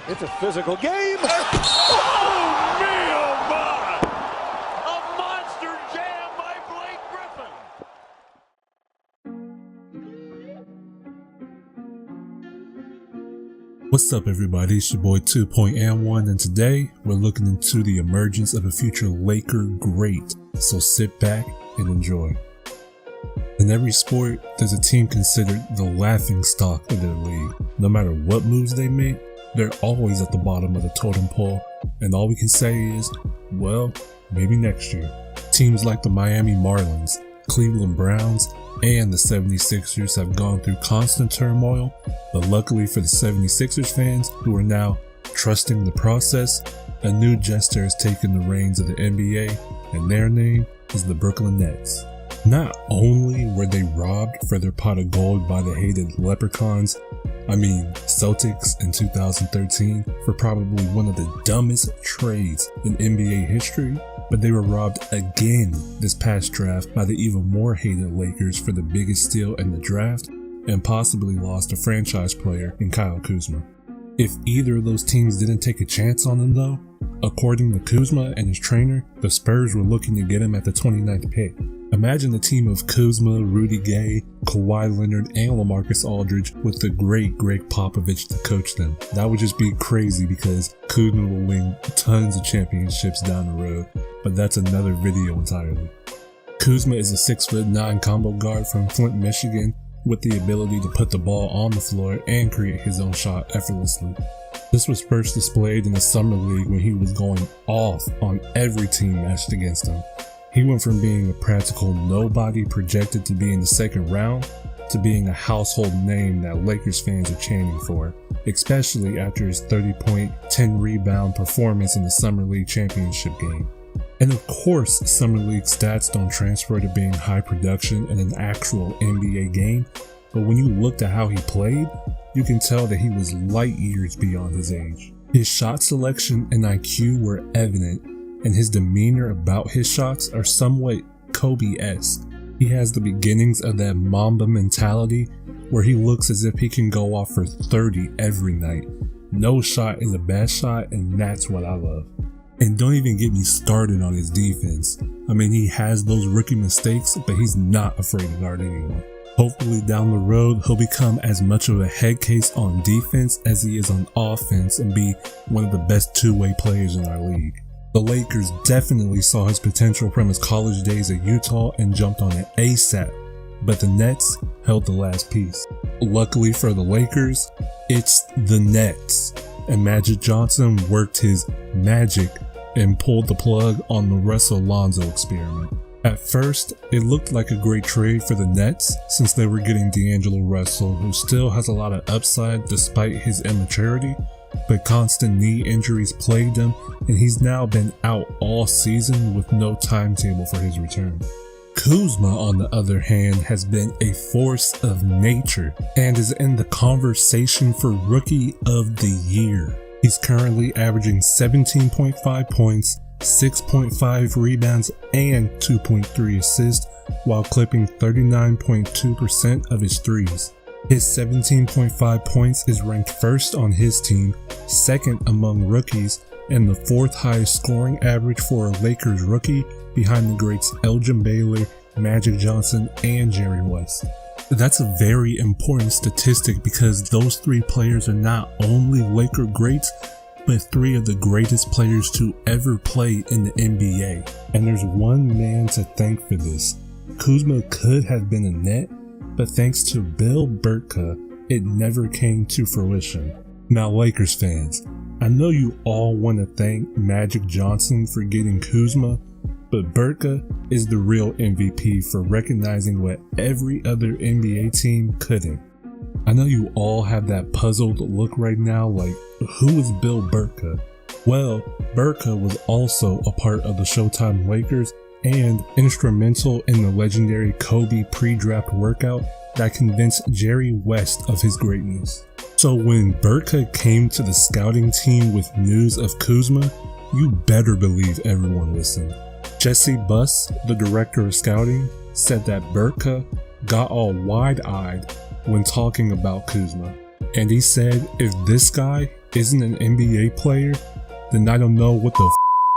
It's a physical game. Oh, me, oh, my. A monster jam by Blake Griffin. What's up, everybody? It's your boy 2.1, and today we're looking into the emergence of a future Laker great. So sit back and enjoy. In every sport, there's a team considered the laughingstock of their league. No matter what moves they make, they're always at the bottom of the totem pole, and all we can say is, well, maybe next year. Teams like the Miami Marlins, Cleveland Browns, and the 76ers have gone through constant turmoil, but luckily for the 76ers fans who are now trusting the process, a new jester has taken the reins of the NBA, and their name is the Brooklyn Nets. Not only were they robbed for their pot of gold by the hated Leprechauns, Celtics in 2013 for probably one of the dumbest trades in NBA history, but they were robbed again this past draft by the even more hated Lakers for the biggest steal in the draft and possibly lost a franchise player in Kyle Kuzma. If either of those teams didn't take a chance on him though, according to Kuzma and his trainer, the Spurs were looking to get him at the 29th pick. Imagine a team of Kuzma, Rudy Gay, Kawhi Leonard, and LaMarcus Aldridge with the great Greg Popovich to coach them. That would just be crazy because Kuzma will win tons of championships down the road, but that's another video entirely. Kuzma is a 6'9" combo guard from Flint, Michigan, with the ability to put the ball on the floor and create his own shot effortlessly. This was first displayed in the Summer League when he was going off on every team matched against him. He went from being a practical nobody projected to be in the second round to being a household name that Lakers fans are chanting for, especially after his 30-point, 10-rebound performance in the Summer League championship game. And of course, Summer League stats don't transfer to being high production in an actual NBA game, but when you looked at how he played, you can tell that he was light years beyond his age. His shot selection and IQ were evident, and his demeanor about his shots are somewhat Kobe-esque. He has the beginnings of that Mamba mentality where he looks as if he can go off for 30 every night. No shot is a bad shot, and that's what I love. And don't even get me started on his defense. He has those rookie mistakes, but he's not afraid to guard anyone. Hopefully down the road, he'll become as much of a head case on defense as he is on offense and be one of the best two-way players in our league. The Lakers definitely saw his potential from his college days at Utah and jumped on it ASAP, but the Nets held the last piece. Luckily for the Lakers, it's the Nets, and Magic Johnson worked his magic and pulled the plug on the Russell Lonzo experiment. At first, it looked like a great trade for the Nets since they were getting D'Angelo Russell, who still has a lot of upside despite his immaturity, but constant knee injuries plagued him, and he's now been out all season with no timetable for his return. Kuzma, on the other hand, has been a force of nature and is in the conversation for Rookie of the Year. He's currently averaging 17.5 points, 6.5 rebounds, and 2.3 assists while clipping 39.2% of his threes. His 17.5 points is ranked first on his team, second among rookies, and the fourth highest scoring average for a Lakers rookie behind the greats Elgin Baylor, Magic Johnson, and Jerry West. That's a very important statistic because those three players are not only Laker greats, but three of the greatest players to ever play in the NBA. And there's one man to thank for this. Kuzma could have been a Net, but thanks to Bill Burtka, it never came to fruition. Now Lakers fans, I know you all want to thank Magic Johnson for getting Kuzma, but Burtka is the real MVP for recognizing what every other NBA team couldn't. I know you all have that puzzled look right now like, who is Bill Burtka? Well, Burtka was also a part of the Showtime Lakers and instrumental in the legendary Kobe pre-draft workout that convinced Jerry West of his greatness. So when Burtka came to the scouting team with news of Kuzma, you better believe everyone listened. Jesse Buss, the director of scouting, said that Burtka got all wide-eyed when talking about Kuzma. And he said, if this guy isn't an NBA player, then I don't know what the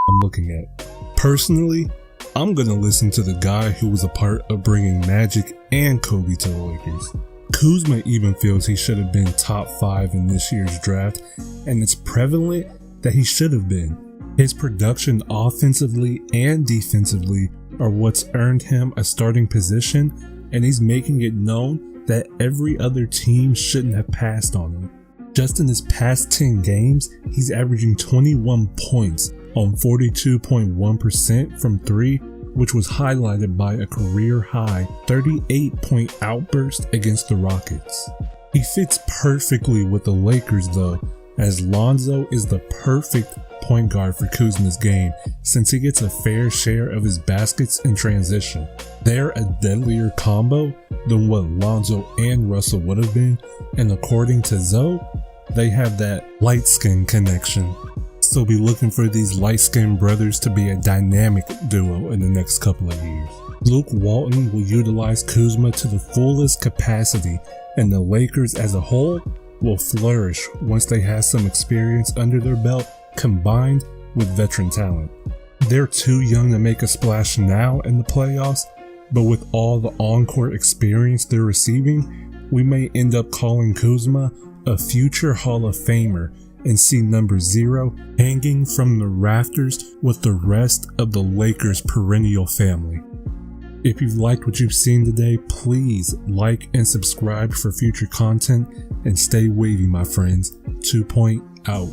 I'm looking at. Personally, I'm gonna listen to the guy who was a part of bringing Magic and Kobe to the Lakers. Kuzma even feels he should have been top 5 in this year's draft, and it's prevalent that he should have been. His production offensively and defensively are what's earned him a starting position, and he's making it known that every other team shouldn't have passed on him. Just in his past 10 games, he's averaging 21 points on 42.1% from 3, which was highlighted by a career-high 38-point outburst against the Rockets. He fits perfectly with the Lakers though, as Lonzo is the perfect point guard for Kuzma's game since he gets a fair share of his baskets in transition. They're a deadlier combo than what Lonzo and Russell would have been, and according to Zoe, they have that light skin connection. So be looking for these light-skinned brothers to be a dynamic duo in the next couple of years. Luke Walton will utilize Kuzma to the fullest capacity, and the Lakers as a whole will flourish once they have some experience under their belt combined with veteran talent. They're too young to make a splash now in the playoffs, but with all the on-court experience they're receiving, we may end up calling Kuzma a future Hall of Famer and see number 0 hanging from the rafters with the rest of the Lakers' perennial family. If you've liked what you've seen today, please like and subscribe for future content, and stay wavy, my friends. 2 Point out.